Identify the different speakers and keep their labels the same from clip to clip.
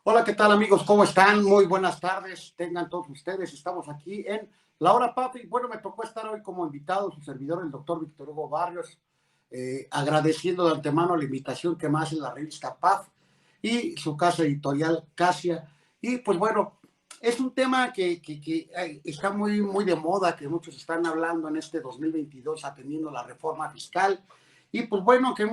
Speaker 1: Hola, ¿qué tal amigos? ¿Cómo están? Muy buenas tardes. Tengan todos ustedes. Estamos aquí en La Hora Papi. Bueno, me tocó estar hoy como invitado su servidor, el doctor Víctor Hugo Barrios, agradeciendo de antemano la invitación que me hace la revista PAF y su casa editorial Casia. Y pues bueno, es un tema que está muy de moda, que muchos están hablando en este 2022, atendiendo la reforma fiscal. Y pues bueno, que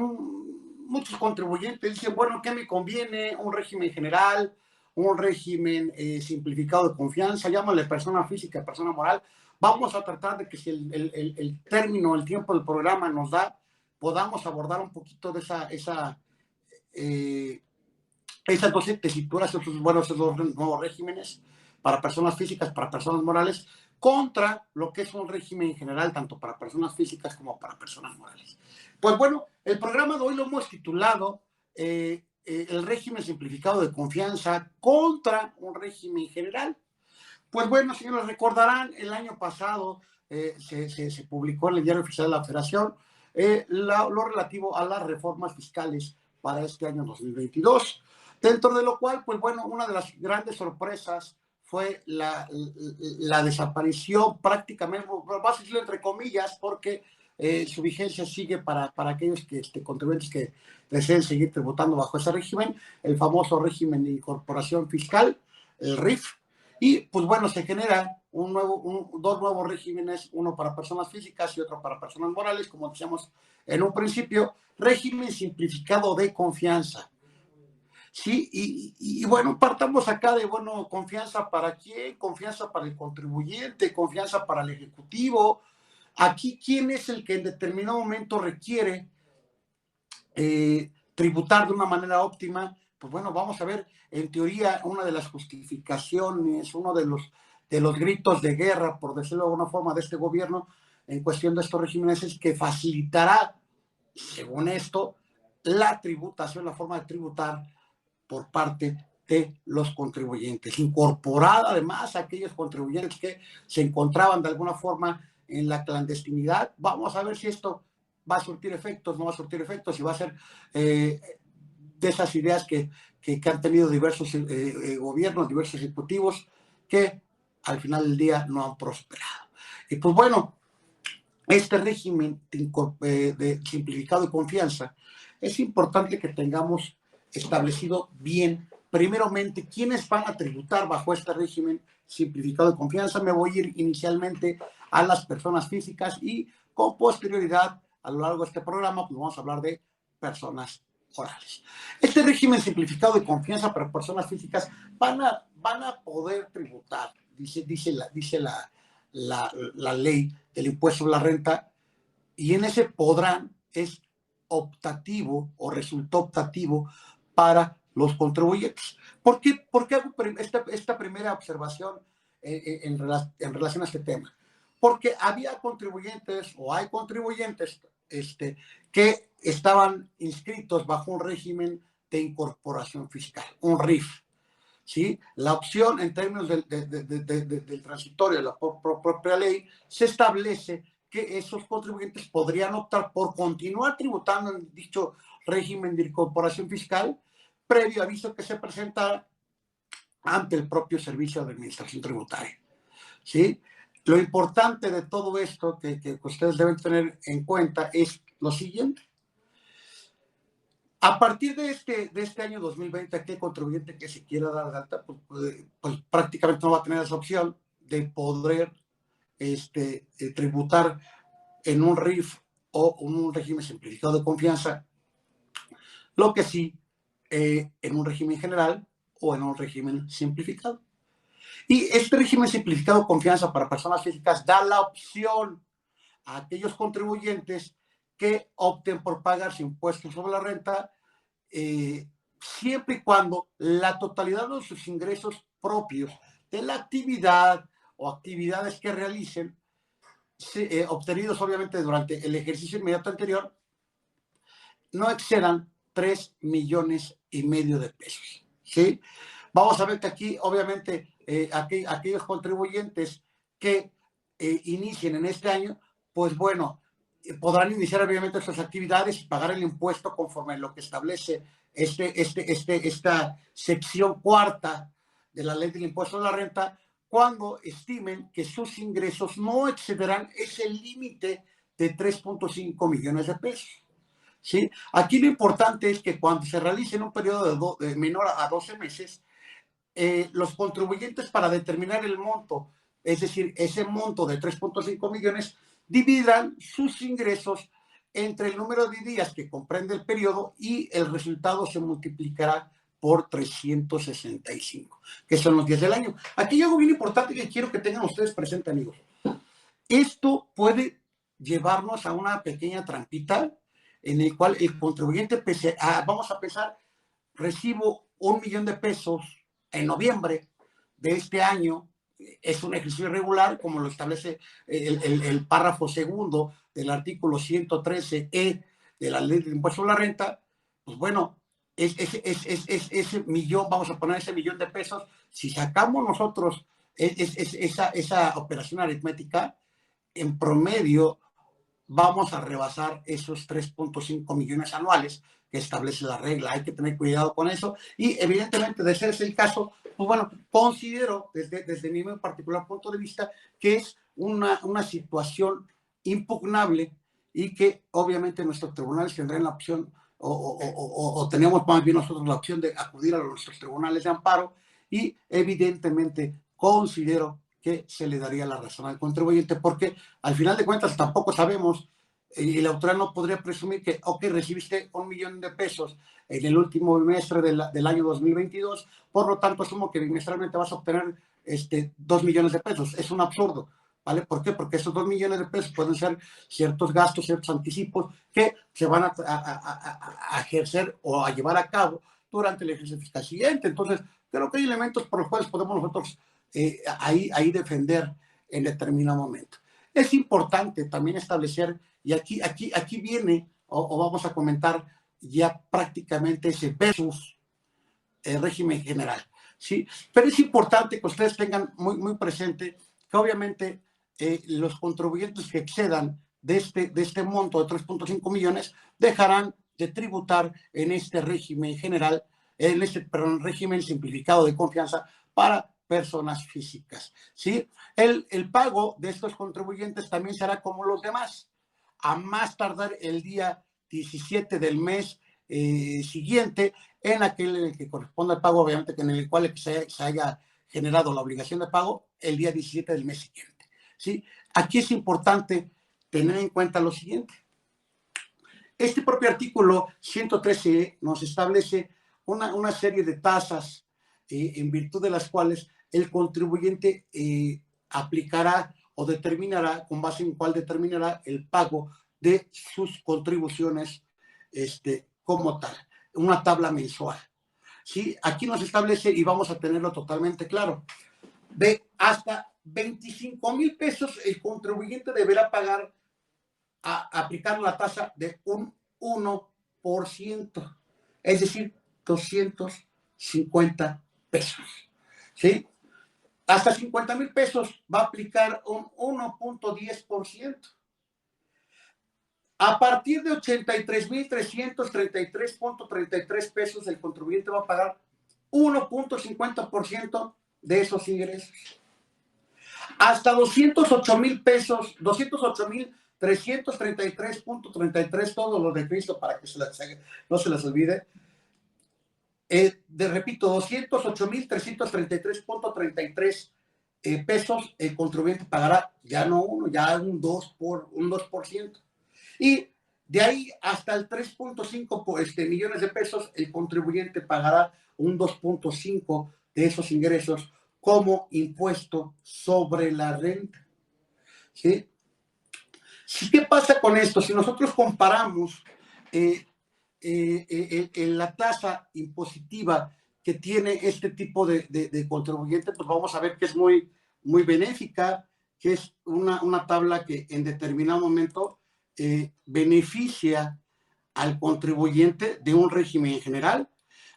Speaker 1: muchos contribuyentes dicen, bueno, ¿qué me conviene? Un régimen general, un régimen simplificado de confianza, llámale persona física, persona moral. Vamos a tratar de que si el término, el tiempo del programa nos da, podamos abordar un poquito de esas dos tesituras, esos dos nuevos regímenes para personas físicas, para personas morales, contra lo que es un régimen general, tanto para personas físicas como para personas morales. Pues bueno, el programa de hoy lo hemos titulado el régimen simplificado de confianza contra un régimen general. Pues bueno, señores, recordarán, el año pasado se publicó en el Diario Oficial de la Federación lo relativo a las reformas fiscales para este año 2022, dentro de lo cual, pues bueno, una de las grandes sorpresas fue la desaparición prácticamente, vas a decirlo entre comillas, porque su vigencia sigue para aquellos contribuyentes que deseen seguir tributando bajo ese régimen, el famoso régimen de incorporación fiscal, el RIF. Y pues bueno, se generan dos nuevos regímenes, uno para personas físicas y otro para personas morales, como decíamos en un principio, régimen simplificado de confianza. Sí, y bueno, partamos acá de, bueno, confianza para quién, confianza para el contribuyente, confianza para el ejecutivo. Aquí, ¿quién es el que en determinado momento requiere tributar de una manera óptima? Pues bueno, vamos a ver, en teoría, una de las justificaciones, uno de los gritos de guerra, por decirlo de alguna forma, de este gobierno en cuestión de estos regímenes es que facilitará, según esto, la tributación, la forma de tributar por parte de los contribuyentes, incorporada además a aquellos contribuyentes que se encontraban de alguna forma en la clandestinidad. Vamos a ver si esto va a surtir efectos, no va a surtir efectos, y va a ser de esas ideas que han tenido diversos gobiernos, diversos ejecutivos, que al final del día no han prosperado. Y pues bueno, este régimen de simplificado de confianza, es importante que tengamos establecido bien, primeramente, quiénes van a tributar bajo este régimen simplificado de confianza. Me voy a ir inicialmente a las personas físicas y con posterioridad, a lo largo de este programa, pues vamos a hablar de personas morales. Este régimen simplificado de confianza para personas físicas van a poder tributar, dice la ley del impuesto sobre la renta, y en ese podrán es optativo o resultó optativo para los contribuyentes. ¿Por qué hago esta primera observación en relación a este tema? Porque había contribuyentes o hay contribuyentes que estaban inscritos bajo un régimen de incorporación fiscal, un RIF. ¿Sí? La opción en términos del transitorio de la propia ley se establece que esos contribuyentes podrían optar por continuar tributando en dicho régimen de incorporación fiscal previo aviso que se presentara ante el propio Servicio de Administración Tributaria. ¿Sí? Lo importante de todo esto que ustedes deben tener en cuenta es lo siguiente. A partir de este año 2020, aquel contribuyente que se quiera dar de alta, pues prácticamente no va a tener esa opción de poder tributar en un RIF o en un régimen simplificado de confianza, lo que sí en un régimen general o en un régimen simplificado. Y este régimen simplificado de confianza para personas físicas da la opción a aquellos contribuyentes que opten por pagar su impuesto sobre la renta, siempre y cuando la totalidad de sus ingresos propios de la actividad o actividades que realicen, obtenidos obviamente durante el ejercicio inmediato anterior, no excedan 3,5 millones de pesos. ¿Sí? Vamos a ver que aquí, obviamente, aquellos contribuyentes que inicien en este año, pues bueno, podrán iniciar obviamente sus actividades y pagar el impuesto conforme a lo que establece esta sección cuarta de la ley del impuesto a la renta, cuando estimen que sus ingresos no excederán ese límite de 3.5 millones de pesos. ¿Sí? Aquí lo importante es que cuando se realice en un periodo de menor a 12 meses, los contribuyentes, para determinar el monto, es decir, ese monto de 3.5 millones, dividirán sus ingresos entre el número de días que comprende el periodo y el resultado se multiplicará por 365, que son los días del año. Aquí hay algo bien importante que quiero que tengan ustedes presente, amigos. Esto puede llevarnos a una pequeña trampita en el cual el contribuyente, vamos a pensar, recibo 1 millón de pesos en noviembre de este año, es un ejercicio irregular, como lo establece el párrafo segundo del artículo 113E de la ley del impuesto a la renta. Pues bueno, ese millón, vamos a poner ese millón de pesos, si sacamos nosotros esa operación aritmética, en promedio vamos a rebasar esos 3.5 millones anuales que establece la regla. Hay que tener cuidado con eso y evidentemente, de ser ese el caso, pues bueno, considero desde mi particular punto de vista que es una situación impugnable y que obviamente nuestros tribunales tendrán la opción o tenemos más bien nosotros la opción de acudir a nuestros tribunales de amparo y evidentemente considero que se le daría la razón al contribuyente, porque al final de cuentas tampoco sabemos, y la autoridad no podría presumir que, ok, recibiste 1 millón de pesos en el último bimestre del año 2022, por lo tanto asumo que bimestralmente vas a obtener 2 millones de pesos. Es un absurdo, ¿vale? ¿Por qué? Porque esos 2 millones de pesos pueden ser ciertos gastos, ciertos anticipos que se van a ejercer o a llevar a cabo durante el ejercicio fiscal siguiente. Entonces, creo que hay elementos por los cuales podemos nosotros ahí defender en determinado momento. Es importante también establecer, y aquí viene, o vamos a comentar ya prácticamente ese versus el régimen general, ¿sí? Pero es importante que ustedes tengan muy presente que obviamente los contribuyentes que excedan de este monto de 3.5 millones dejarán de tributar en este régimen general, en este régimen simplificado de confianza para personas físicas, ¿sí? El pago de estos contribuyentes también será como los demás, a más tardar el día 17 del mes siguiente, en aquel en el que corresponde al pago, obviamente, en el cual se haya generado la obligación de pago el día 17 del mes siguiente, ¿sí? Aquí es importante tener en cuenta lo siguiente. Este propio artículo 113 nos establece una serie de tasas en virtud de las cuales el contribuyente aplicará o determinará, con base en cuál determinará el pago de sus contribuciones como tal, una tabla mensual. ¿Sí? Aquí nos establece, y vamos a tenerlo totalmente claro, de hasta 25,000 pesos el contribuyente deberá pagar aplicar la tasa de un 1%, es decir, 250 pesos. ¿Sí? Hasta 50,000 pesos va a aplicar un 1.10%. A partir de 83,333.33 pesos, el contribuyente va a pagar 1.50% de esos ingresos. Hasta 208,000 pesos, 208,333.33, todo lo de Cristo para que no se les olvide. Repito, 208,333.33 pesos, el contribuyente pagará ya no uno, ya un 2%. Y de ahí hasta el 3.5 millones de pesos, el contribuyente pagará un 2.5 de esos ingresos como impuesto sobre la renta. ¿Sí? ¿Qué pasa con esto? Si nosotros comparamos la tasa impositiva que tiene este tipo de contribuyente, pues vamos a ver que es muy benéfica, que es una tabla que en determinado momento beneficia al contribuyente de un régimen general.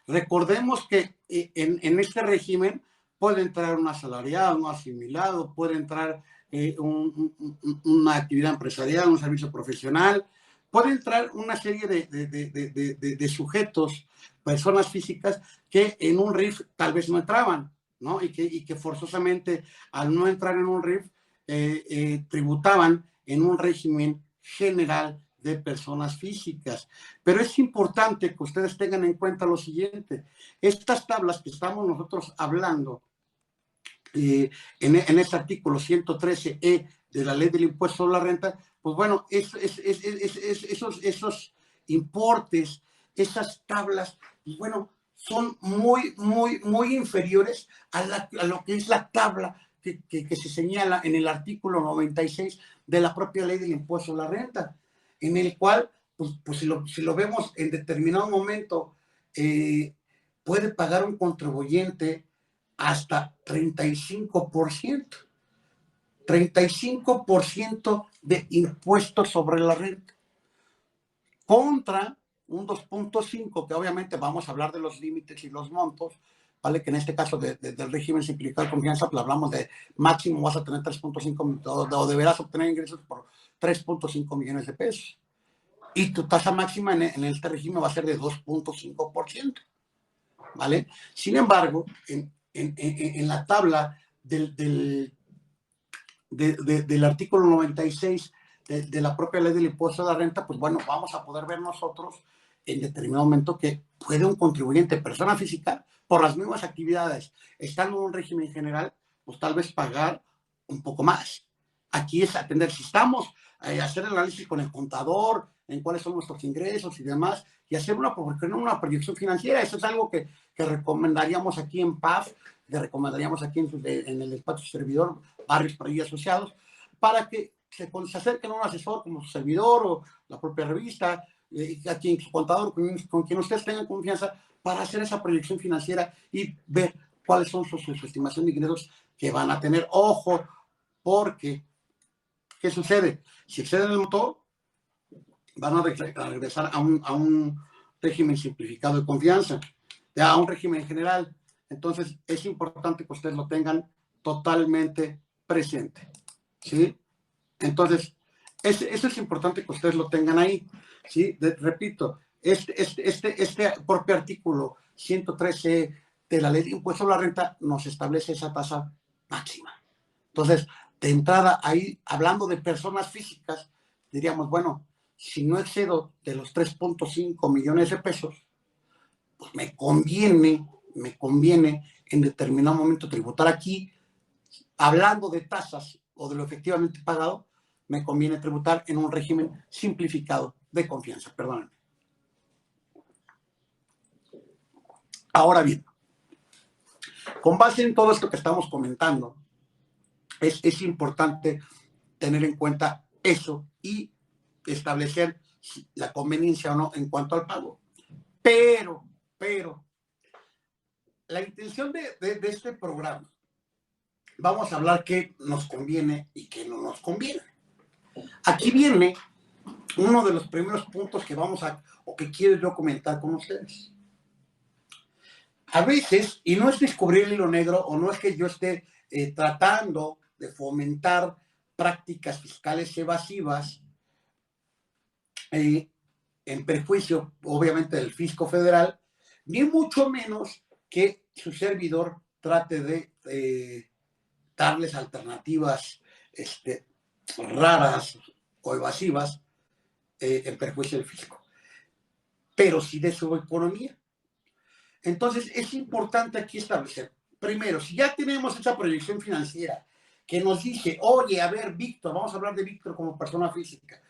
Speaker 1: Recordemos que en este régimen puede entrar un asalariado, un asimilado, puede entrar una actividad empresarial, un servicio profesional. Puede entrar una serie de sujetos, personas físicas, que en un RIF tal vez no entraban, ¿no? Y que forzosamente, al no entrar en un RIF, tributaban en un régimen general de personas físicas. Pero es importante que ustedes tengan en cuenta lo siguiente: estas tablas que estamos nosotros hablando en este artículo 113E de la ley del impuesto sobre la renta, pues bueno, esos importes, esas tablas, pues bueno, son muy inferiores a lo que es la tabla que se señala en el artículo 96 de la propia ley del impuesto sobre la renta, en el cual, pues si lo vemos en determinado momento, puede pagar un contribuyente hasta 35%. 35% de impuestos sobre la renta, contra un 2.5, que obviamente vamos a hablar de los límites y los montos, ¿vale? Que en este caso del régimen simplificado de confianza, pues hablamos de máximo vas a tener 3.5 o deberás obtener ingresos por 3.5 millones de pesos. Y tu tasa máxima en este régimen va a ser de 2.5%, ¿vale? Sin embargo, en la tabla del artículo 96 de la propia ley del impuesto a la renta, pues bueno, vamos a poder ver nosotros en determinado momento que puede un contribuyente, persona física, por las mismas actividades, estando en un régimen general, pues tal vez pagar un poco más. Aquí es atender, si estamos hacer el análisis con el contador, en cuáles son nuestros ingresos y demás, y hacer una proyección financiera. Eso es algo que recomendaríamos aquí en PAF, que recomendaríamos aquí en el despacho servidor, Barrios por ahí asociados, para que se acerquen a un asesor como su servidor o la propia revista, a quien su contador, con quien ustedes tengan confianza, para hacer esa proyección financiera y ver cuáles son su estimación de ingresos que van a tener. Ojo, porque ¿qué sucede? Si exceden el motor, van a regresar a un régimen simplificado de confianza, a un régimen general. Entonces, es importante que ustedes lo tengan totalmente presente, ¿sí? Entonces, eso es importante que ustedes lo tengan ahí, ¿sí? Repito, este propio artículo 113 de la ley de impuesto a la renta nos establece esa tasa máxima. Entonces, de entrada, ahí, hablando de personas físicas, diríamos, bueno, si no excedo de los 3.5 millones de pesos, pues me conviene en determinado momento tributar aquí. Hablando de tasas o de lo efectivamente pagado, me conviene tributar en un régimen simplificado de confianza. Perdónenme. Ahora bien, con base en todo esto que estamos comentando, es importante tener en cuenta eso y establecer la conveniencia o no en cuanto al pago. Pero, la intención de este programa, vamos a hablar qué nos conviene y qué no nos conviene. Aquí viene uno de los primeros puntos que vamos a, o que quiero yo comentar con ustedes. A veces, y no es descubrir el hilo negro, o no es que yo esté tratando de fomentar prácticas fiscales evasivas en perjuicio, obviamente, del fisco federal, ni mucho menos que su servidor trate de darles alternativas raras o evasivas en perjuicio del fisco, pero sí de su economía. Entonces, es importante aquí establecer, primero, si ya tenemos esa proyección financiera que nos dice, oye, a ver, Víctor, vamos a hablar de Víctor como persona física,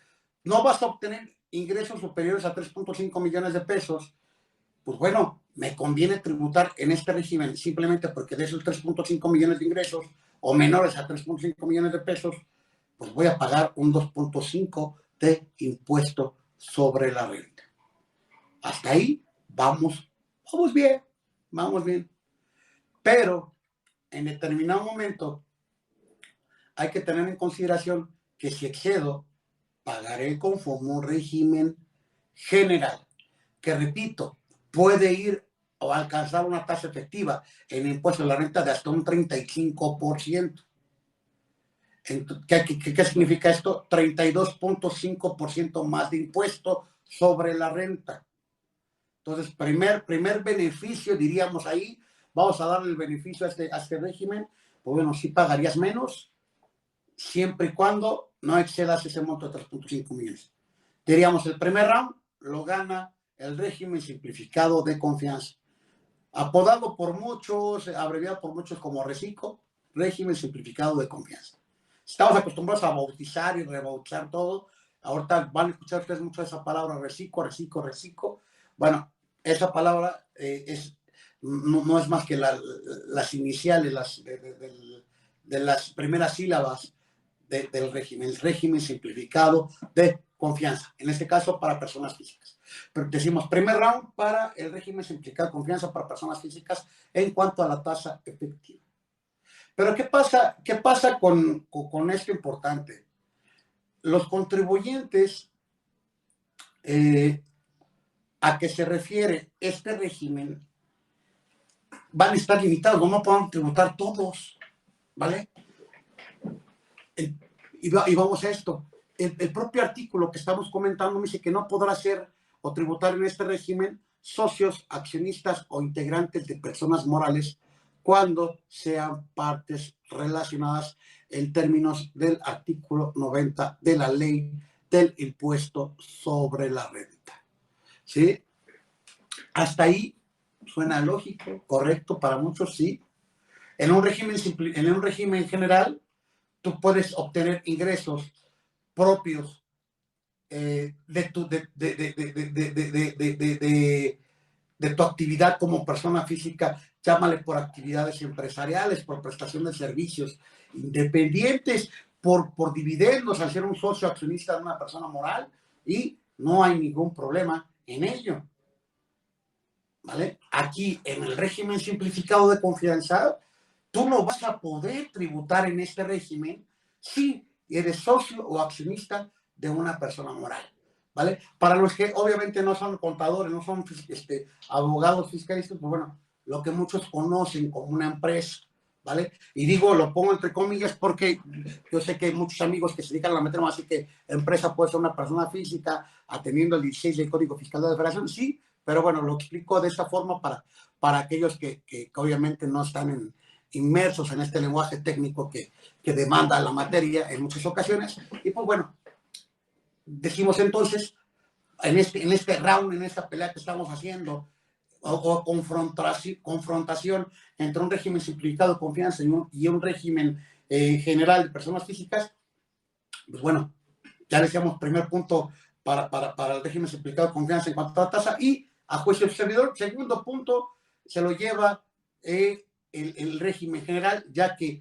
Speaker 1: no vas a obtener ingresos superiores a 3.5 millones de pesos, pues bueno, me conviene tributar en este régimen simplemente porque de esos 3.5 millones de ingresos o menores a 3.5 millones de pesos, pues voy a pagar un 2.5 de impuesto sobre la renta. Hasta ahí vamos bien. Pero en determinado momento hay que tener en consideración que si excedo, pagaré conforme un régimen general, que repito, puede ir o alcanzar una tasa efectiva en impuesto a la renta de hasta un 35%. ¿Qué significa esto? 32.5% más de impuesto sobre la renta. Entonces, primer beneficio, diríamos ahí, vamos a darle el beneficio a este régimen, pues bueno, sí pagarías menos, siempre y cuando no excedas ese monto de 3.5 millones. Diríamos, el primer round lo gana el régimen simplificado de confianza, apodado por muchos, abreviado por muchos como RECICO, régimen simplificado de confianza. Estamos acostumbrados a bautizar y rebautizar todo. Ahorita van a escuchar ustedes mucho esa palabra RECICO, RECICO, RECICO. Bueno, esa palabra no es más que las iniciales de las primeras sílabas del régimen, el régimen simplificado de confianza, en este caso para personas físicas. Pero decimos primer round para el régimen simplificado de confianza para personas físicas en cuanto a la tasa efectiva. Pero ¿qué pasa con esto importante? Los contribuyentes a que se refiere este régimen van a estar limitados, no pueden tributar todos, ¿vale? Y vamos a esto. El propio artículo que estamos comentando me dice que no podrá ser o tributar en este régimen socios, accionistas o integrantes de personas morales cuando sean partes relacionadas en términos del artículo 90 de la ley del impuesto sobre la renta. ¿Sí? Hasta ahí suena lógico, correcto para muchos, sí. En un régimen general, tú puedes obtener ingresos propios de tu actividad como persona física, llámale por actividades empresariales, por prestación de servicios independientes, por dividendos al ser un socio accionista de una persona moral, y no hay ningún problema en ello. ¿Vale? Aquí, en el régimen simplificado de confianza, tú no vas a poder tributar en este régimen si eres socio o accionista de una persona moral, ¿vale? Para los que obviamente no son contadores, no son abogados fiscalistas, pues bueno, lo que muchos conocen como una empresa, ¿vale? Y digo, lo pongo entre comillas porque yo sé que hay muchos amigos que se dedican a la materia, así que empresa puede ser una persona física atendiendo el 16 del Código Fiscal de la Federación, sí, pero bueno, lo explico de esta forma para aquellos que obviamente no están inmersos en este lenguaje técnico que demanda la materia en muchas ocasiones. Y pues bueno, decimos entonces, en este round, en esta pelea que estamos haciendo, o confrontación entre un régimen simplificado de confianza y un régimen general de personas físicas, pues bueno, ya decíamos, primer punto para el régimen simplificado de confianza en cuanto a la tasa, y a juicio del servidor, segundo punto, se lo lleva el régimen general, ya que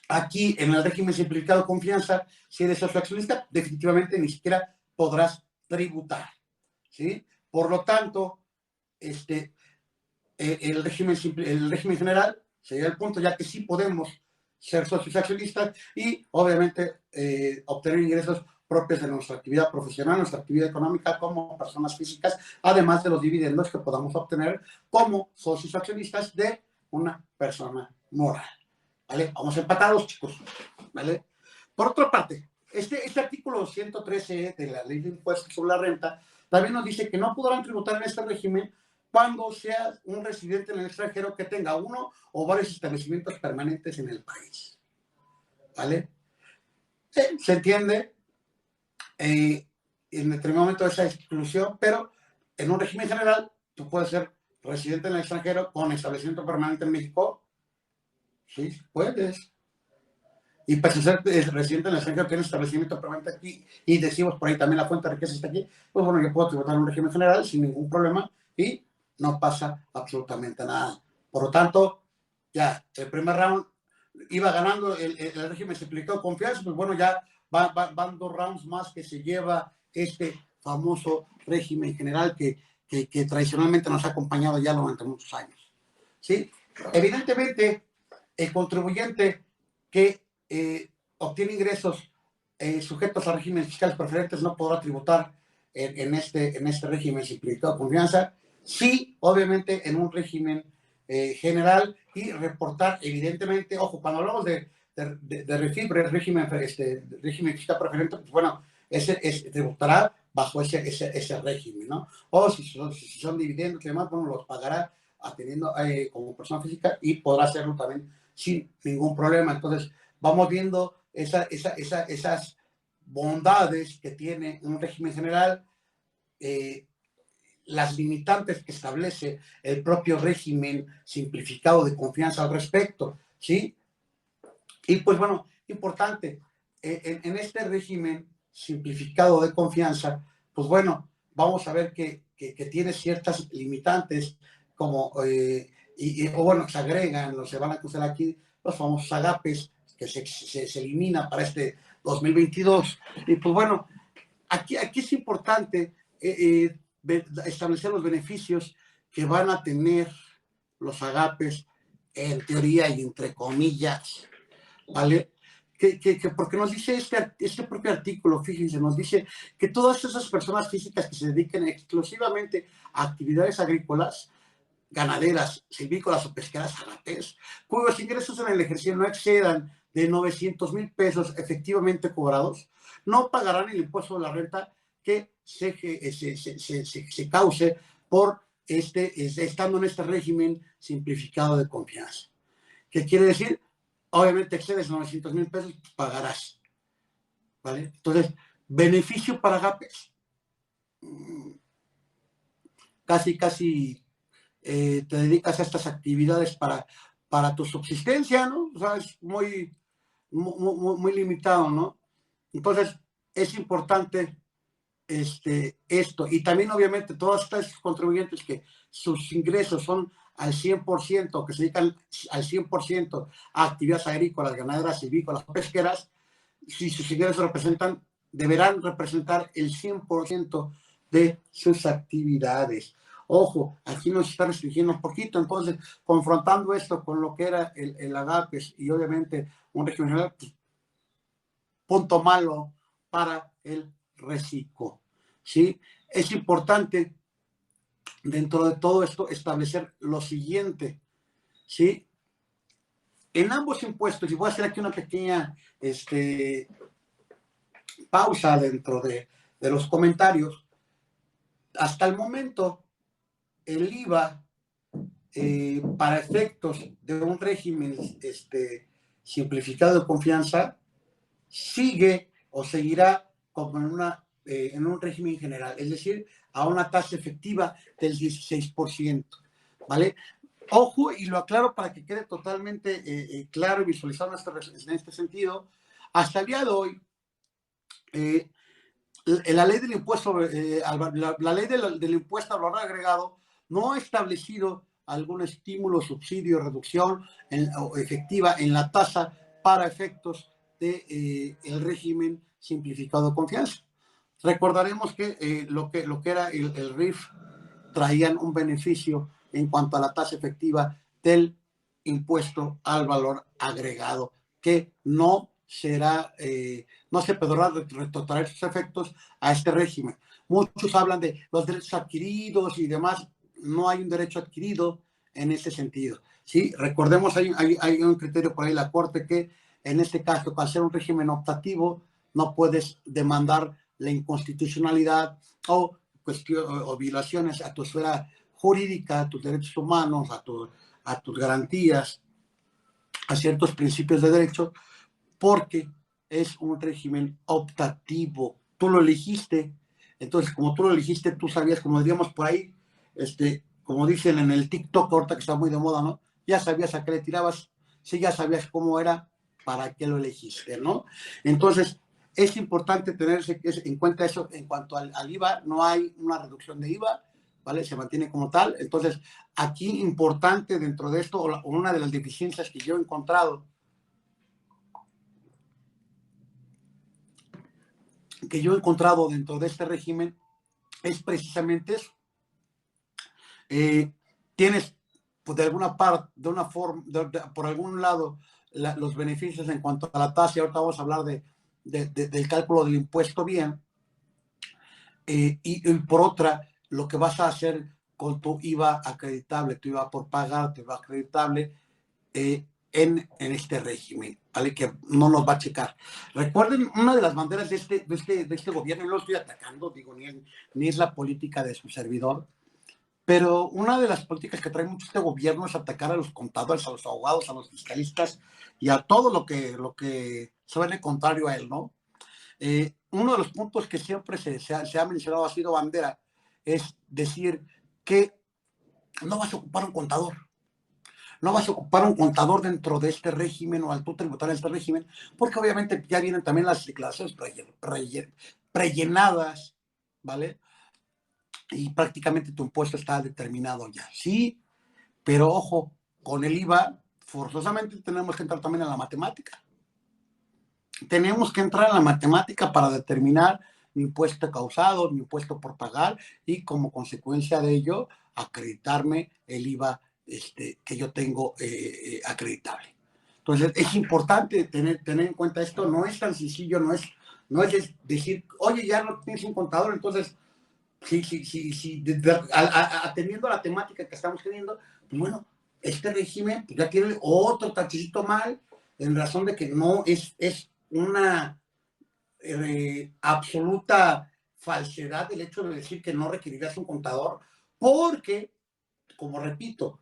Speaker 1: aquí en el régimen simplificado de confianza, si eres socio accionista, definitivamente ni siquiera podrás tributar, ¿sí? Por lo tanto, el régimen general sería el punto, ya que sí podemos ser socios accionistas y obviamente obtener ingresos propios de nuestra actividad profesional, nuestra actividad económica como personas físicas, además de los dividendos que podamos obtener como socios accionistas de una persona moral. ¿Vale? Vamos empatados, chicos. ¿Vale? Por otra parte, este artículo 113 de la Ley de Impuestos sobre la Renta también nos dice que no podrán tributar en este régimen cuando sea un residente en el extranjero que tenga uno o varios establecimientos permanentes en el país. ¿Vale? Se entiende en determinado momento esa exclusión, pero en un régimen general tú puedes ser residente en el extranjero con establecimiento permanente en México. Sí, puedes. Y para ser residente en el extranjero, tiene establecimiento permanente aquí, y decimos por ahí también la fuente de riqueza está aquí, pues bueno, yo puedo tributar en un régimen general sin ningún problema y no pasa absolutamente nada. Por lo tanto, ya el primer round iba ganando el régimen simplificado de confianza, pues bueno, ya van 2 rounds más que se lleva este famoso régimen general que tradicionalmente nos ha acompañado ya durante muchos años. ¿Sí? Evidentemente, el contribuyente que obtiene ingresos sujetos a regímenes fiscales preferentes no podrá tributar en este régimen simplificado de confianza, sí, obviamente, en un régimen general, y reportar, evidentemente, ojo, cuando hablamos de de REFIPRE, régimen fiscal preferente, pues bueno, tributará bajo ese régimen, ¿no? O si son dividendos y demás, bueno, los pagará atendiendo como persona física y podrá hacerlo también sin ningún problema. Entonces, vamos viendo esas bondades que tiene un régimen general, las limitantes que establece el propio régimen simplificado de confianza al respecto, ¿sí? Y pues bueno, importante, en este régimen simplificado de confianza, pues bueno, vamos a ver que tiene ciertas limitantes, como, o bueno, se agregan, se van a usar aquí los famosos agapes, que se elimina para este 2022. Y pues bueno, aquí es importante establecer los beneficios que van a tener los agapes, en teoría y entre comillas, ¿vale? Porque nos dice este propio artículo, fíjense, nos dice que todas esas personas físicas que se dediquen exclusivamente a actividades agrícolas, ganaderas, silvícolas o pesqueras agapes, cuyos ingresos en el ejercicio no excedan de 900,000 pesos efectivamente cobrados, no pagarán el impuesto de la renta que se cause por estando en este régimen simplificado de confianza. ¿Qué quiere decir? Obviamente excedes 900,000 pesos, pues pagarás, ¿vale? Entonces, beneficio para agapes. Casi te dedicas a estas actividades para tu subsistencia, ¿no? O sea, es muy limitado, ¿no? Entonces, es importante esto. Y también, obviamente, todos estos contribuyentes que sus ingresos son al 100%, que se dedican al 100% a actividades agrícolas, ganaderas, silvícolas, pesqueras, si sus ingresos deberán representar el 100% de sus actividades. Ojo, aquí nos está restringiendo un poquito, entonces, confrontando esto con lo que era el agapes y obviamente un régimen general, pues, punto malo para el reciclo, ¿sí? Es importante, dentro de todo esto, establecer lo siguiente, ¿sí? En ambos impuestos, y voy a hacer aquí una pequeña pausa dentro de los comentarios, hasta el momento el IVA para efectos de un régimen simplificado de confianza sigue o seguirá como en un régimen general, es decir, a una tasa efectiva del 16%, ¿vale? Ojo, y lo aclaro para que quede totalmente claro y visualizado en este sentido, hasta el día de hoy, la ley del impuesto, la ley del impuesto al valor agregado no ha establecido algún estímulo, subsidio, reducción efectiva en la tasa para efectos del régimen simplificado de confianza. Recordaremos que lo que era el RIF traían un beneficio en cuanto a la tasa efectiva del impuesto al valor agregado, que no se podrá retrotraer sus efectos a este régimen. Muchos hablan de los derechos adquiridos y demás. No hay un derecho adquirido en ese sentido. ¿Sí? Recordemos, hay un criterio por ahí la Corte que en este caso, al ser un régimen optativo, no puedes demandar la inconstitucionalidad o violaciones a tu esfera jurídica, a tus derechos humanos, a tus garantías, a ciertos principios de derecho, porque es un régimen optativo. Tú lo elegiste, entonces como tú lo elegiste, tú sabías, como diríamos por ahí, como dicen en el TikTok, ahorita que está muy de moda, ¿no? Ya sabías a qué le tirabas, sí, ya sabías cómo era, para qué lo elegiste, ¿no? Entonces, es importante tener en cuenta eso. En cuanto al IVA, no hay una reducción de IVA, ¿vale? Se mantiene como tal. Entonces, aquí importante dentro de esto, o una de las deficiencias que yo he encontrado, dentro de este régimen, es precisamente eso. Tienes, pues, de alguna parte, de una forma, por algún lado, los beneficios en cuanto a la tasa, y ahorita vamos a hablar del cálculo del impuesto bien, y por otra, lo que vas a hacer con tu IVA acreditable, tu IVA por pagar, tu IVA acreditable en este régimen. ¿vale? Que no nos va a checar. Recuerden, una de las banderas de este gobierno, y no lo estoy atacando, digo, ni es la política de su servidor, pero una de las políticas que trae mucho este gobierno es atacar a los contadores, a los abogados, a los fiscalistas y a todo lo que suene contrario a él, ¿no? Uno de los puntos que siempre se ha mencionado, ha sido bandera, es decir que no vas a ocupar un contador. No vas a ocupar un contador dentro de este régimen o al tú tributar en este régimen, porque obviamente ya vienen también las declaraciones prellenadas, ¿vale? Y prácticamente tu impuesto está determinado ya. Sí, pero ojo, con el IVA forzosamente tenemos que entrar también en la matemática. Tenemos que entrar en la matemática para determinar mi impuesto causado, mi impuesto por pagar y como consecuencia de ello acreditarme el IVA que yo tengo acreditable. Entonces es importante tener en cuenta esto, no es tan sencillo, no es decir, oye, ya no tienes un contador, entonces sí, atendiendo a la temática que estamos teniendo, pues bueno, este régimen pues ya tiene otro tachecito mal, en razón de que no es una absoluta falsedad el hecho de decir que no requerirás un contador, porque, como repito,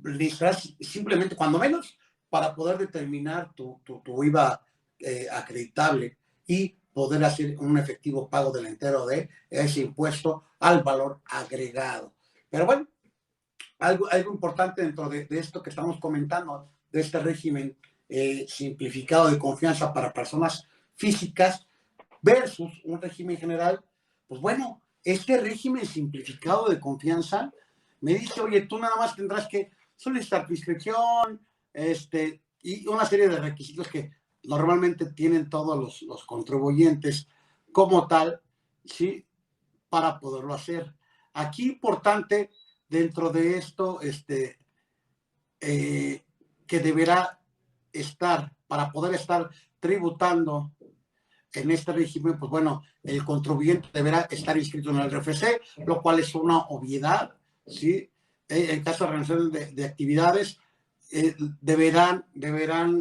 Speaker 1: necesitas simplemente, cuando menos, para poder determinar tu IVA acreditable y poder hacer un efectivo pago del entero de ese impuesto al valor agregado. Pero bueno, algo importante dentro de esto que estamos comentando, de este régimen simplificado de confianza para personas físicas versus un régimen general, pues bueno, este régimen simplificado de confianza me dice, oye, tú nada más tendrás que solicitar tu inscripción, y una serie de requisitos que normalmente tienen todos los contribuyentes como tal, ¿sí? Para poderlo hacer. Aquí importante dentro de esto, que deberá estar, para poder estar tributando en este régimen, pues bueno, el contribuyente deberá estar inscrito en el RFC, lo cual es una obviedad, ¿sí? En caso de realización de actividades, deberán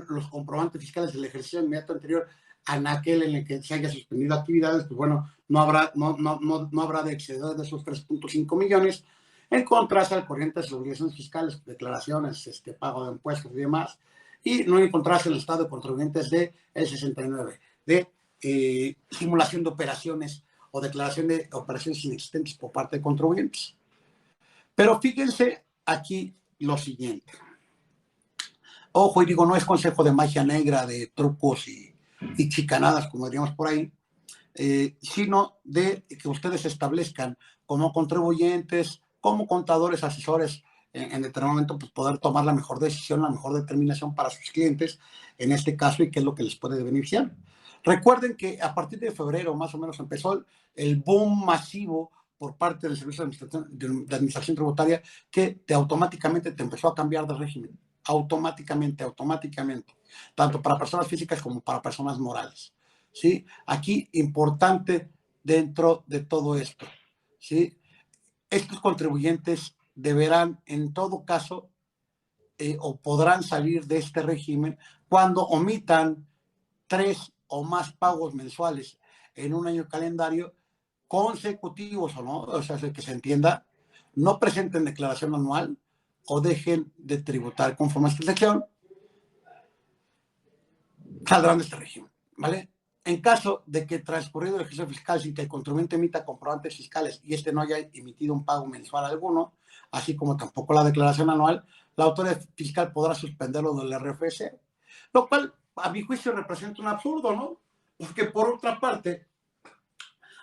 Speaker 1: los comprobantes fiscales del ejercicio inmediato anterior a aquel en el que se haya suspendido actividades, pues bueno, no habrá de exceder de esos 3.5 millones, en contraste al corriente de sus obligaciones fiscales, declaraciones, pago de impuestos y demás, y no encontrarse en el estado de contribuyentes de el 69, de simulación de operaciones o declaración de operaciones inexistentes por parte de contribuyentes. Pero fíjense aquí lo siguiente. Ojo, y digo, no es consejo de magia negra, de trucos y chicanadas, como diríamos por ahí, sino de que ustedes establezcan como contribuyentes, como contadores, asesores, en determinado momento, pues poder tomar la mejor decisión, la mejor determinación para sus clientes, en este caso, y qué es lo que les puede beneficiar. Recuerden que a partir de febrero, más o menos, empezó el boom masivo por parte del Servicio de Administración Tributaria, que automáticamente te empezó a cambiar de régimen. Automáticamente, tanto para personas físicas como para personas morales. ¿Sí? Aquí, importante dentro de todo esto, ¿sí? Estos contribuyentes deberán, en todo caso, o podrán salir de este régimen cuando omitan 3 o más pagos mensuales en un año calendario consecutivos, o no, o sea, que se entienda, no presenten declaración anual o dejen de tributar conforme a esta sección, saldrán de este régimen, ¿vale? En caso de que transcurrido el ejercicio fiscal sin que el contribuyente emita comprobantes fiscales y no haya emitido un pago mensual alguno, así como tampoco la declaración anual, la autoridad fiscal podrá suspenderlo del RFC, lo cual a mi juicio representa un absurdo, ¿no? Porque por otra parte,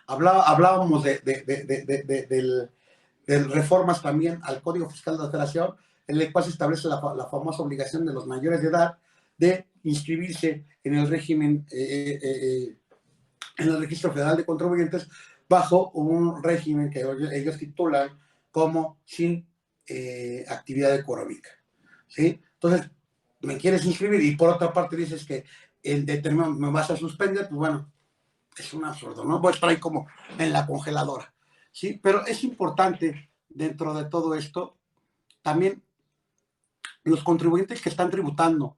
Speaker 1: hablábamos de reformas también al Código Fiscal de la Federación, en el cual se establece la famosa obligación de los mayores de edad de inscribirse en el régimen, en el Registro Federal de Contribuyentes, bajo un régimen que ellos titulan como sin actividad económica, ¿sí? Entonces, me quieres inscribir y por otra parte dices que en determinado me vas a suspender, pues bueno, es un absurdo, ¿no? Voy a estar ahí como en la congeladora, ¿sí? Pero es importante dentro de todo esto también los contribuyentes que están tributando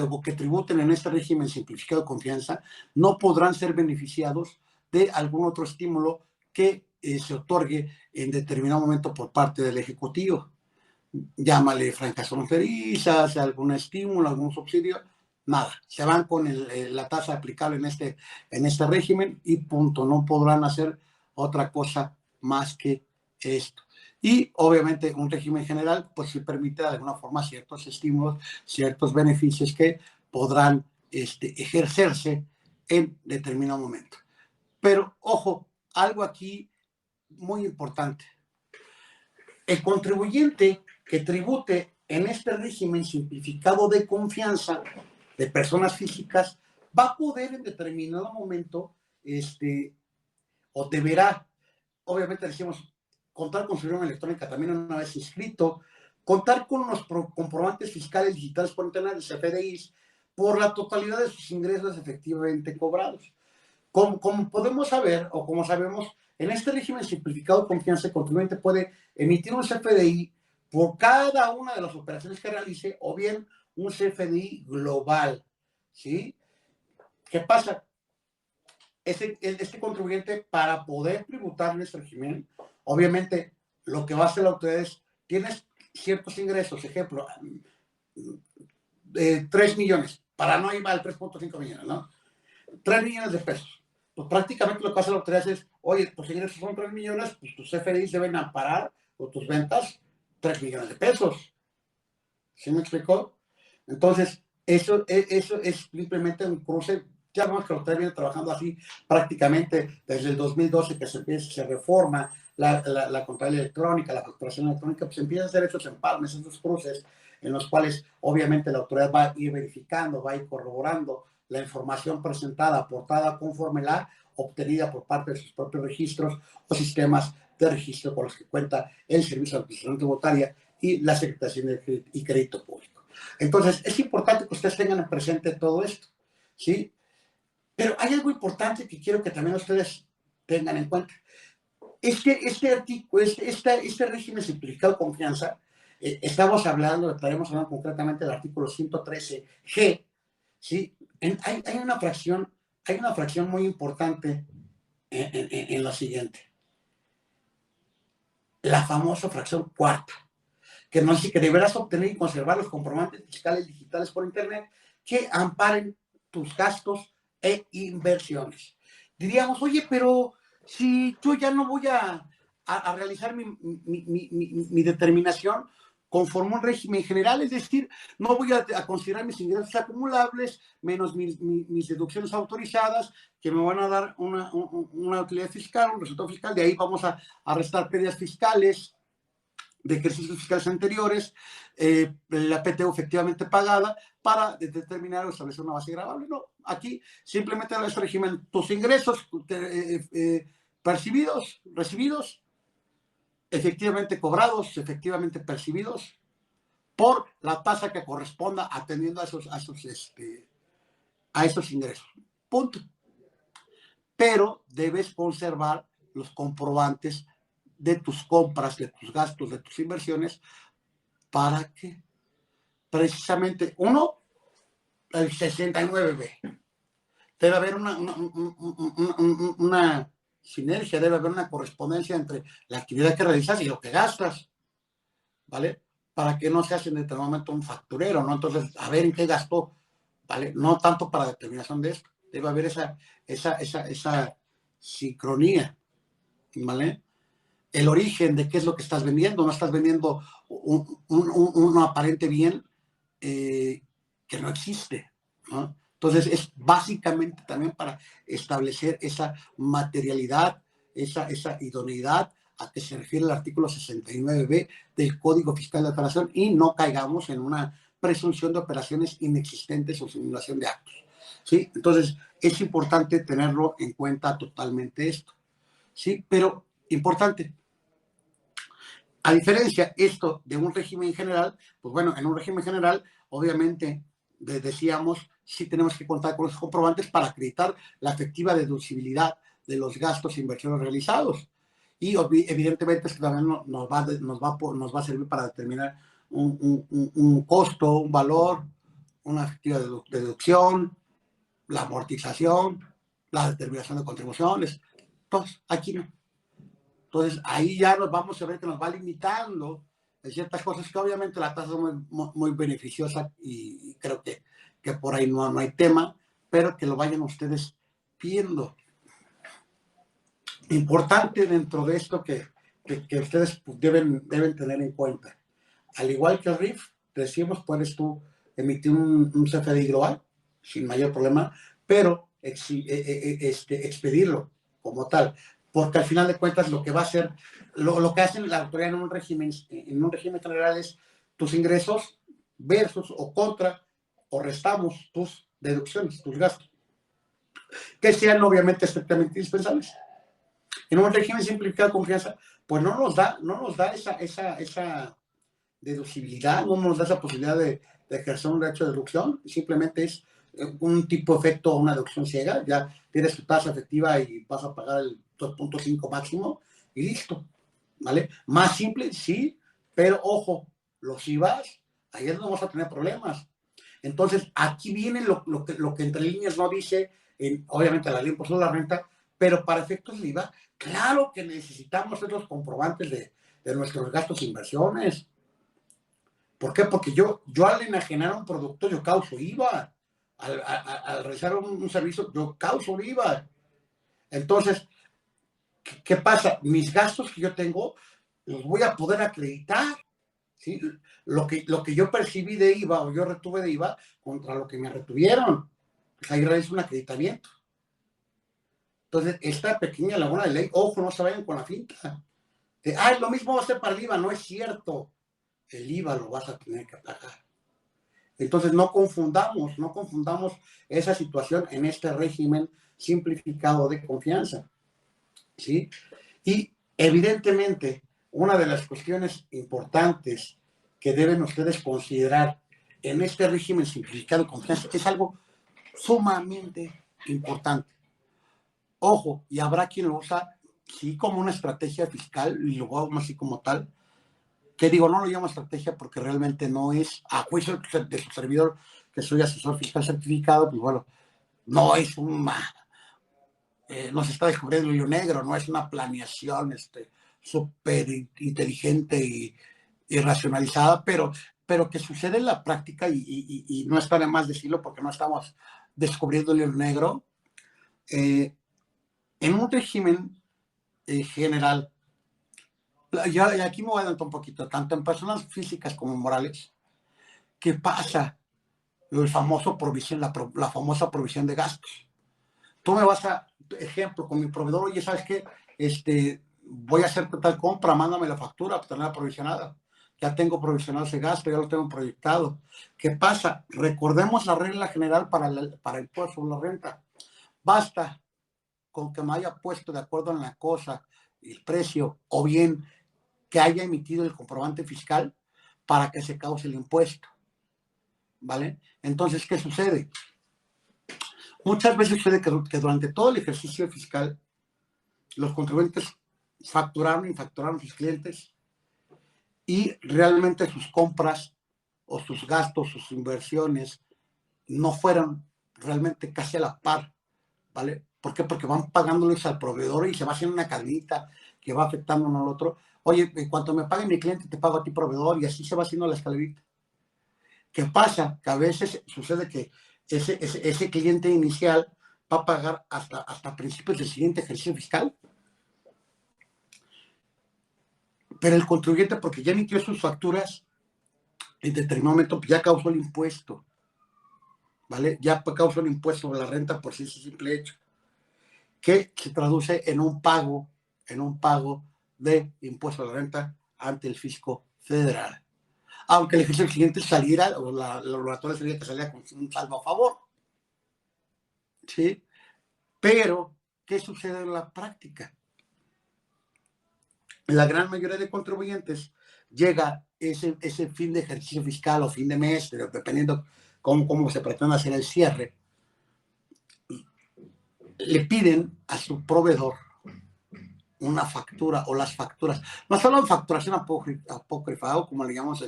Speaker 1: o que tributen en este régimen simplificado de confianza no podrán ser beneficiados de algún otro estímulo que se otorgue en determinado momento por parte del Ejecutivo. Llámale franjas fronterizas, algún estímulo, algún subsidio, nada. Se van con la tasa aplicable en este régimen y punto. No podrán hacer otra cosa más que esto. Y obviamente un régimen general pues sí permite de alguna forma ciertos estímulos, ciertos beneficios que podrán ejercerse en determinado momento. Pero ojo, algo aquí muy importante. El contribuyente que tribute en este régimen simplificado de confianza de personas físicas va a poder en determinado momento o deberá, obviamente decimos, contar con su firma electrónica también una vez inscrito, contar con los comprobantes fiscales digitales por internet de CFDIs por la totalidad de sus ingresos efectivamente cobrados. Como podemos saber, o como sabemos, en este régimen simplificado de confianza, el contribuyente puede emitir un CFDI por cada una de las operaciones que realice, o bien un CFDI global, ¿sí? ¿Qué pasa? Este contribuyente, para poder tributar en este régimen, obviamente, lo que va a hacer la autoridad es, tienes ciertos ingresos, ejemplo, 3 millones, para no ir al 3.5 millones, ¿no? 3 millones de pesos. Pues prácticamente lo que hace la autoridad es, oye, tus ingresos son 3 millones, pues tus CFDIs deben amparar, o tus ventas, 3 millones de pesos. ¿Sí me explicó? Entonces, eso es simplemente un cruce. Ya vemos que la autoridad viene trabajando así prácticamente desde el 2012 que se reforma la contabilidad electrónica, la facturación electrónica, pues empieza a hacer esos empalmes, esos cruces, en los cuales obviamente la autoridad va a ir verificando, va a ir corroborando la información presentada, aportada conforme la obtenida por parte de sus propios registros o sistemas de registro con los que cuenta el Servicio de Administración Tributaria y la Secretaría de y Crédito Público. Entonces, es importante que ustedes tengan presente todo esto, ¿sí? Pero hay algo importante que quiero que también ustedes tengan en cuenta. Es que este régimen simplificado de confianza, estaremos hablando concretamente del artículo 113G, ¿sí? Hay una fracción muy importante en lo siguiente. La famosa fracción cuarta, que nos dice que deberás obtener y conservar los comprobantes fiscales digitales por internet que amparen tus gastos e inversiones. Diríamos, oye, pero si yo ya no voy a realizar mi determinación conforme un régimen general, es decir, no voy a considerar mis ingresos acumulables menos mis deducciones autorizadas, que me van a dar una utilidad fiscal, un resultado fiscal, de ahí vamos a restar pérdidas fiscales de ejercicios fiscales anteriores, la PTU efectivamente pagada, para determinar o establecer una base gravable. No, aquí simplemente en este régimen, tus ingresos percibidos, recibidos, efectivamente cobrados, efectivamente percibidos, por la tasa que corresponda atendiendo a esos ingresos. Punto. Pero debes conservar los comprobantes de tus compras, de tus gastos, de tus inversiones, para que precisamente, uno, el 69B, debe haber una sinergia, debe haber una correspondencia entre la actividad que realizas y lo que gastas, ¿vale? Para que no seas en determinado momento un facturero, ¿no? Entonces, a ver en qué gastó, ¿vale? No tanto para determinación de esto, debe haber esa sincronía, ¿vale? El origen de qué es lo que estás vendiendo, no estás vendiendo un aparente bien que no existe, ¿no? Entonces es básicamente también para establecer esa materialidad, esa idoneidad a que se refiere el artículo 69B del Código Fiscal de Operación, y no caigamos en una presunción de operaciones inexistentes o simulación de actos, ¿sí? Entonces es importante tenerlo en cuenta totalmente esto, ¿sí? Pero importante, a diferencia esto de un régimen general, pues bueno, en un régimen general, obviamente, decíamos, sí tenemos que contar con los comprobantes para acreditar la efectiva deducibilidad de los gastos e inversiones realizados. Y evidentemente esto también nos va a servir para determinar un costo, un valor, una efectiva deducción, la amortización, la determinación de contribuciones. Entonces, aquí no. Entonces, ahí ya nos vamos a ver que nos va limitando en ciertas cosas que obviamente la tasa es muy beneficiosa y creo que por ahí no hay tema, pero que lo vayan ustedes viendo. Importante dentro de esto que ustedes deben tener en cuenta. Al igual que el RIF, decimos, puedes tú emitir un CFDI global sin mayor problema, pero expedirlo como tal, porque al final de cuentas lo que va a hacer, lo que hacen la autoridad en un régimen general es tus ingresos versus o contra o restamos tus deducciones, tus gastos, que sean obviamente estrictamente indispensables. En un régimen simplificado de confianza, pues no nos da esa deducibilidad, no nos da esa posibilidad de ejercer un derecho de deducción, simplemente es un tipo de efecto, una deducción ciega, ya tienes tu tasa efectiva y vas a pagar el 2.5 máximo y listo, ¿vale? Más simple, sí, pero ojo, los IVAs, ahí es donde vamos a tener problemas. Entonces, aquí viene lo que entre líneas no dice, obviamente la ley impuesto a la renta, pero para efectos de IVA, claro que necesitamos esos comprobantes de nuestros gastos e inversiones. ¿Por qué? Porque yo al enajenar un producto, yo causo IVA. Al realizar un servicio, yo causo IVA. Entonces, ¿qué pasa? Mis gastos que yo tengo, los voy a poder acreditar. ¿Sí? Lo que yo percibí de IVA o yo retuve de IVA contra lo que me retuvieron. Pues ahí realizo un acreditamiento. Entonces, esta pequeña laguna de ley, ojo, no se vayan con la finta. Lo mismo va a ser para el IVA, no es cierto. El IVA lo vas a tener que pagar. Entonces, no confundamos esa situación en este régimen simplificado de confianza. ¿Sí? Y evidentemente, una de las cuestiones importantes que deben ustedes considerar en este régimen simplificado de confianza es algo sumamente importante. Ojo, y habrá quien lo usa, sí, como una estrategia fiscal, y lo hago así como tal, que digo, no lo llamo estrategia porque realmente no es, a juicio de su servidor, que soy asesor fiscal certificado, pues bueno, no es no se está descubriendo el hilo negro, no es una planeación súper inteligente y racionalizada, pero que sucede en la práctica y no está de más decirlo porque no estamos descubriendo el hilo negro. En un régimen general, y aquí me voy a adelantar un poquito, tanto en personas físicas como morales, ¿qué pasa? El famoso provisión, la famosa provisión de gastos. Tú me vas a, ejemplo, con mi proveedor, oye, ¿sabes qué? Voy a hacer tal compra, mándame la factura para tenerla provisionada. Ya tengo provisionado ese gasto, ya lo tengo proyectado. ¿Qué pasa? Recordemos la regla general para el impuesto sobre la renta. Basta con que me haya puesto de acuerdo en la cosa, el precio, o bien que haya emitido el comprobante fiscal para que se cause el impuesto. ¿Vale? Entonces, ¿qué sucede? Muchas veces sucede que durante todo el ejercicio fiscal los contribuyentes facturaron y facturaron a sus clientes y realmente sus compras o sus gastos, sus inversiones no fueron realmente casi a la par, ¿vale? ¿Por qué? Porque van pagándoles al proveedor y se va haciendo una cadenita que va afectando uno al otro. Oye, en cuanto me pague mi cliente, te pago a ti proveedor y así se va haciendo la escalerita. ¿Qué pasa? Que a veces sucede que ese cliente inicial va a pagar hasta principios del siguiente ejercicio fiscal. Pero el contribuyente, porque ya emitió sus facturas, en determinado momento ya causó el impuesto, ¿vale? Ya causó el impuesto sobre la renta por ese simple hecho, que se traduce en un pago de impuesto a la renta ante el fisco federal. Aunque el ejercicio cliente saliera, o la oratoria sería que saliera con un saldo a favor. ¿Sí? Pero, ¿qué sucede en la práctica? La gran mayoría de contribuyentes llega ese fin de ejercicio fiscal o fin de mes, pero dependiendo cómo se pretenda hacer el cierre, le piden a su proveedor una factura o las facturas. No solo en facturación apócrifa, o como le llamamos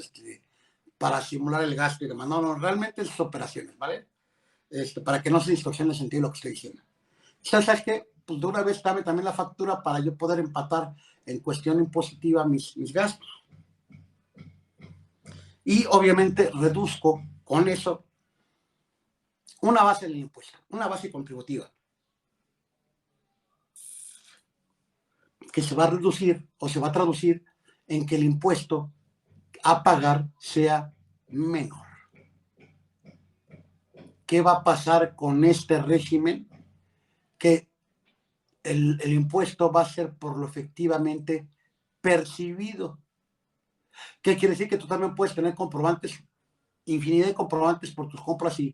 Speaker 1: para simular el gasto y demás. No, no, realmente es operaciones, ¿vale? Para que no se distorsione el sentido de lo que estoy diciendo. ¿Sabes qué? Pues de una vez dame también la factura para yo poder empatar en cuestión impositiva mis gastos. Y obviamente reduzco con eso una base del impuesto, una base contributiva, que se va a reducir o se va a traducir en que el impuesto a pagar sea menor. ¿Qué va a pasar con este régimen? Que el impuesto va a ser por lo efectivamente percibido. ¿Qué quiere decir? Que tú también puedes tener comprobantes, infinidad de comprobantes por tus compras y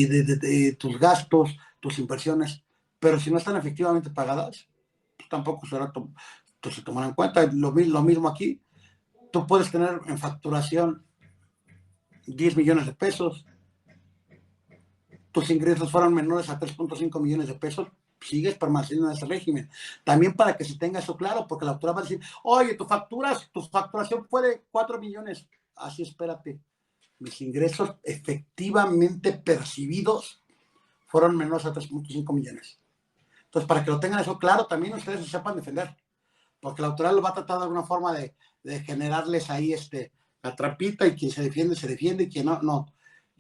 Speaker 1: de tus gastos, tus inversiones, pero si no están efectivamente pagadas, pues tampoco se tomará en cuenta. Lo mismo aquí, tú puedes tener en facturación 10 millones de pesos, tus ingresos fueron menores a 3.5 millones de pesos, sigues permaneciendo en ese régimen. También para que se tenga eso claro, porque la autoridad va a decir, oye, tu facturación fue de 4 millones. Así, espérate, mis ingresos efectivamente percibidos fueron menores a 3.5 millones. Entonces, para que lo tengan eso claro, también ustedes se sepan defender, porque la autoridad lo va a tratar de alguna forma de generarles ahí la trampita, y quien se defiende, y quien no,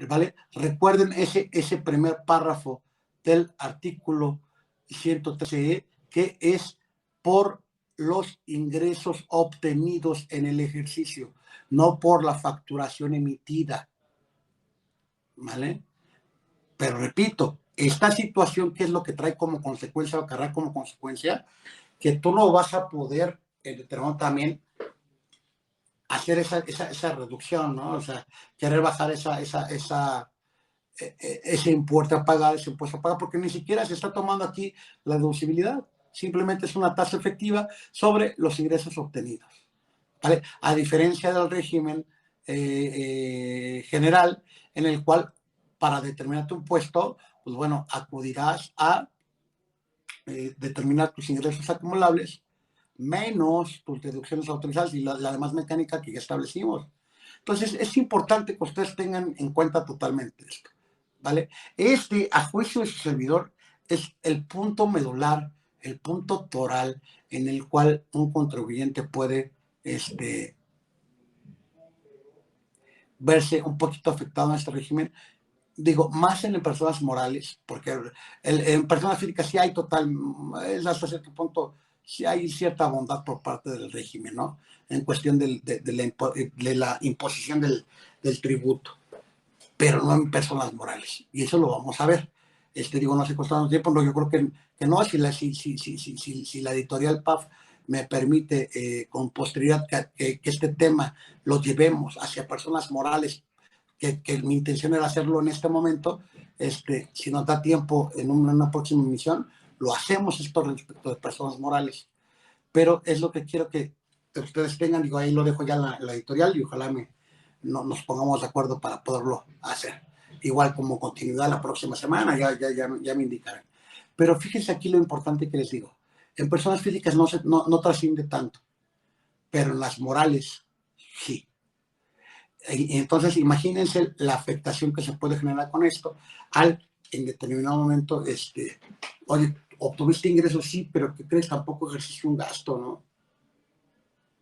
Speaker 1: ¿vale? Recuerden ese primer párrafo del artículo 113, que es por los ingresos obtenidos en el ejercicio, no por la facturación emitida, ¿vale? Pero repito, esta situación, ¿qué es lo que trae como consecuencia o acarrea como consecuencia? Que tú no vas a poder, en determinado también, hacer esa reducción, ¿no? O sea, querer bajar ese impuesto a pagar, porque ni siquiera se está tomando aquí la deducibilidad. Simplemente es una tasa efectiva sobre los ingresos obtenidos, ¿vale? A diferencia del régimen general, en el cual para determinar tu impuesto, pues bueno, acudirás a determinar tus ingresos acumulables menos tus deducciones autorizadas y la demás mecánica que ya establecimos. Entonces, es importante que ustedes tengan en cuenta totalmente esto, ¿vale? A juicio de su servidor, es el punto medular, el punto toral en el cual un contribuyente puede verse un poquito afectado en este régimen. Digo, más en personas morales, porque en personas físicas sí hay es hasta cierto punto, sí hay cierta bondad por parte del régimen, ¿no? En cuestión de la imposición del tributo, pero no en personas morales. Y eso lo vamos a ver. Digo, no sé cuánto tiempo, no, yo creo que no, si la editorial PAF me permite con posterioridad que este tema lo llevemos hacia personas morales, que mi intención era hacerlo en este momento, si nos da tiempo en una próxima emisión, lo hacemos esto respecto de personas morales. Pero es lo que quiero que ustedes tengan, digo, ahí lo dejo ya en la editorial y ojalá nos pongamos de acuerdo para poderlo hacer. Igual como continuidad la próxima semana, ya me indicarán. Pero fíjense aquí lo importante que les digo. En personas físicas no trasciende tanto, pero en las morales sí. Entonces, imagínense la afectación que se puede generar con esto en determinado momento, oye, obtuviste ingresos, sí, pero ¿qué crees? Tampoco ejerciste un gasto, ¿no?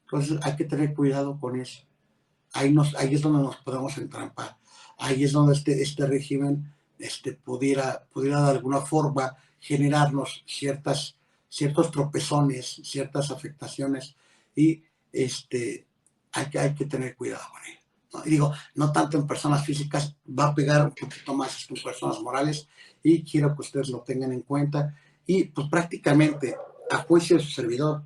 Speaker 1: Entonces, hay que tener cuidado con eso. Ahí es donde nos podemos entrampar. Ahí es donde este régimen pudiera de alguna forma generarnos ciertos tropezones, ciertas afectaciones, y hay que tener cuidado con ello. ¿No? Y digo, no tanto en personas físicas, va a pegar un poquito más en personas morales, y quiero que ustedes lo tengan en cuenta. Y pues prácticamente, a juicio de su servidor,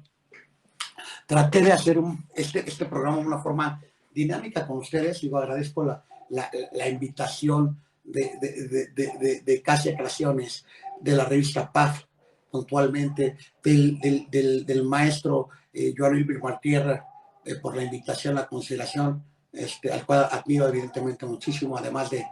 Speaker 1: traté de hacer este programa de una forma dinámica con ustedes. Digo, agradezco la invitación de Casia Creaciones, de la revista PAF, puntualmente, del maestro Joan Ilbert Martierra, por la invitación, la consideración, al cual admiro evidentemente muchísimo, además de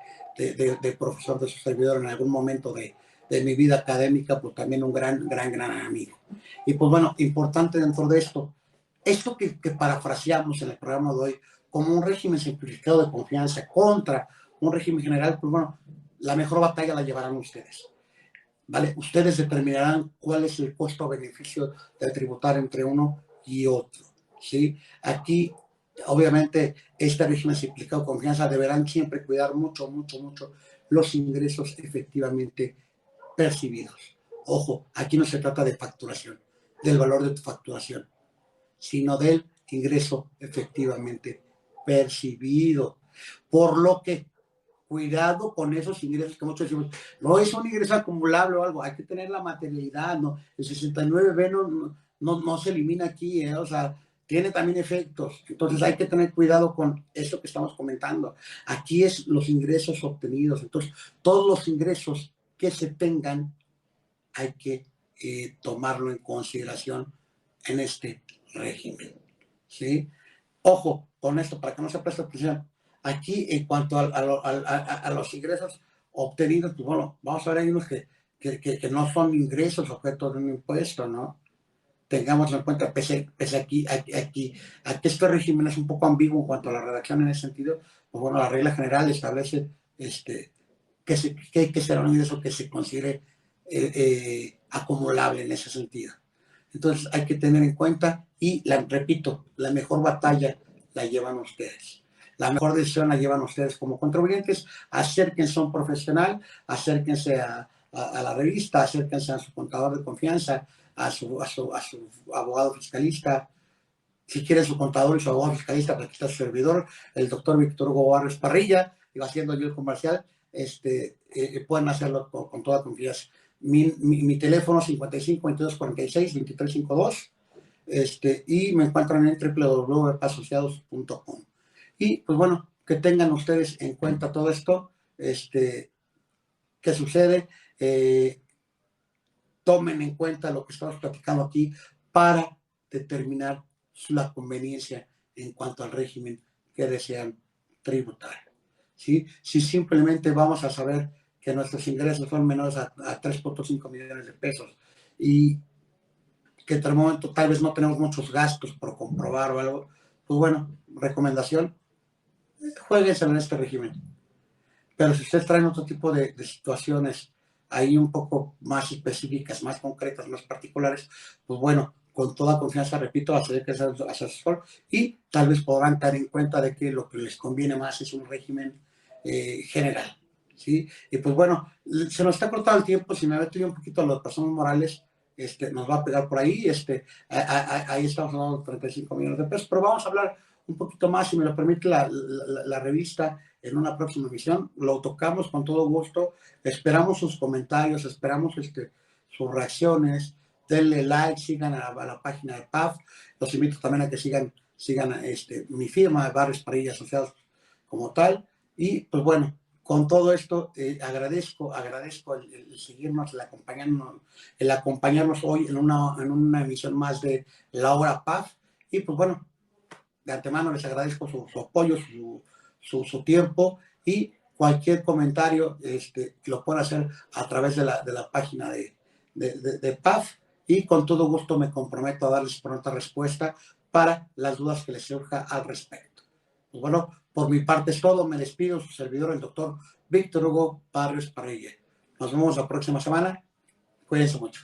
Speaker 1: profesor de su servidor en algún momento de mi vida académica, pues también un gran amigo. Y pues bueno, importante dentro de esto que parafraseamos en el programa de hoy, como un régimen simplificado de confianza contra un régimen general, pues bueno, la mejor batalla la llevarán ustedes. ¿Vale? Ustedes determinarán cuál es el costo-beneficio de tributar entre uno y otro, ¿sí? Aquí, obviamente, este régimen simplificado de confianza deberán siempre cuidar mucho, mucho, mucho los ingresos efectivamente percibidos. Ojo, aquí no se trata de facturación, del valor de tu facturación, sino del ingreso efectivamente percibido. Por lo que cuidado con esos ingresos que muchos decimos, no es un ingreso acumulable o algo, hay que tener la materialidad, ¿no? El 69B no se elimina aquí, o sea, tiene también efectos, entonces hay que tener cuidado con eso que estamos comentando. Aquí es los ingresos obtenidos, entonces todos los ingresos que se tengan hay que tomarlo en consideración en este régimen, ¿sí? Ojo con esto, para que no se preste atención. Aquí, en cuanto a los ingresos obtenidos, pues bueno, vamos a ver, hay unos que no son ingresos objeto de un impuesto, ¿no? Tengamos en cuenta, pese aquí este régimen es un poco ambiguo en cuanto a la redacción en ese sentido, pues bueno, la regla general establece que será un ingreso que se considere acumulable en ese sentido. Entonces hay que tener en cuenta y, repito, la mejor batalla la llevan ustedes. La mejor decisión la llevan ustedes como contribuyentes. Acérquense a un profesional, acérquense a la revista, acérquense a su contador de confianza, a su abogado fiscalista. Si quieren su contador y su abogado fiscalista, pues aquí está su servidor, el doctor Víctor Hugo Barrios Parrilla, y va haciendo yo el comercial, pueden hacerlo con toda confianza. Mi teléfono 55 22 46 23 52, y me encuentran en www.asociados.com. Y pues bueno, que tengan ustedes en cuenta todo esto, que sucede, tomen en cuenta lo que estamos platicando aquí para determinar la conveniencia en cuanto al régimen que desean tributar, ¿sí? Si simplemente vamos a saber que nuestros ingresos son menores a 3.5 millones de pesos y que en el momento tal vez no tenemos muchos gastos por comprobar o algo, pues bueno, recomendación, jueguense en este régimen. Pero si ustedes traen otro tipo de situaciones ahí un poco más específicas, más concretas, más particulares, pues bueno, con toda confianza, repito, acérquense a su asesor y tal vez podrán tener en cuenta de que lo que les conviene más es un régimen general, ¿sí? Y pues bueno, se nos está cortando el tiempo, si me meto yo un poquito a las personas morales, nos va a pegar por ahí, ahí estamos hablando de 35 millones de pesos, pero vamos a hablar un poquito más, si me lo permite la revista, en una próxima emisión. Lo tocamos con todo gusto. Esperamos sus comentarios, esperamos sus reacciones. Denle like, sigan a la página de PAF. Los invito también a que sigan mi firma, Barrios Parrilla Asociados como tal. Y pues bueno, con todo esto, agradezco el seguirnos, el acompañarnos hoy en una emisión más de La Hora PAF. Y pues bueno, de antemano les agradezco su apoyo, su tiempo, y cualquier comentario lo pueden hacer a través de la página de PAF, y con todo gusto me comprometo a darles pronta respuesta para las dudas que les surja al respecto. Pues bueno, por mi parte es todo. Me despido, su servidor, el doctor Víctor Hugo Barrios Parrilla. Nos vemos la próxima semana. Cuídense mucho.